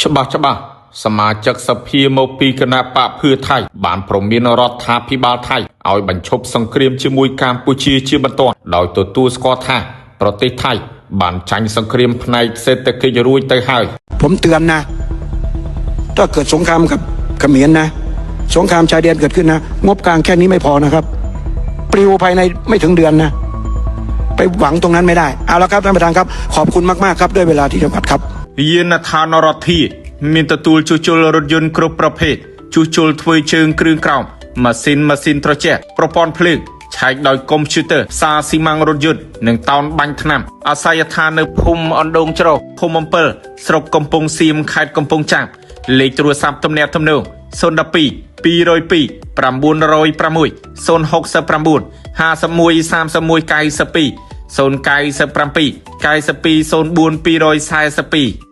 ច្បាស់សមាជិកសភាមកពីគណៈបកភឿថៃបានព្រមមានរដ្ឋាភិបាលថៃឲ្យបញ្ឈប់សង្គ្រាមជាមួយកម្ពុជាជាបន្ទាន់ដោយទទួលស្គាល់ថាប្រទេសថៃបានចាញ់សង្គ្រាមផ្នែកសេដ្ឋកិច្ចរួចទៅហើយผมเตือนนะถ้าเกิดสงครามกับเขมรนะสงครามชายแดนเกิดขึ้นนะงบกลางแค่นี้ไม่พอนะครับปลิวภายในไม่ถึงเดือนนะไปหวังตรงนั้นไม่ได้เอาละครับท่านประธานครับขอบคุณมากๆครับด้วยเวลาที่จำกัดครับយានដ្ឋានរដ្ឋាភិបាលមានទទួលជួសជុលរថយន្តគ្រប់ប្រភេទជួសជុលធ្វើជើងគ្រឿងក្រោមម៉ាស៊ីនត្រជាក់ប្រព័ន្ធភ្លើងឆែកដោយកុំព្យូទ័រសារស៊ីម៉ាំងរថយន្តនិងតោនបាញ់ថ្នាំអាស័យដ្ឋាននៅភូមិអណ្ដូងច្រកភូមិអំពិលស្រុកកំពង់សៀមខេត្តកំពង់ចាមលេខទូរស័ព្ទទំនាក់ទំនង012 202 906 069 51 31 92 097 92 04 242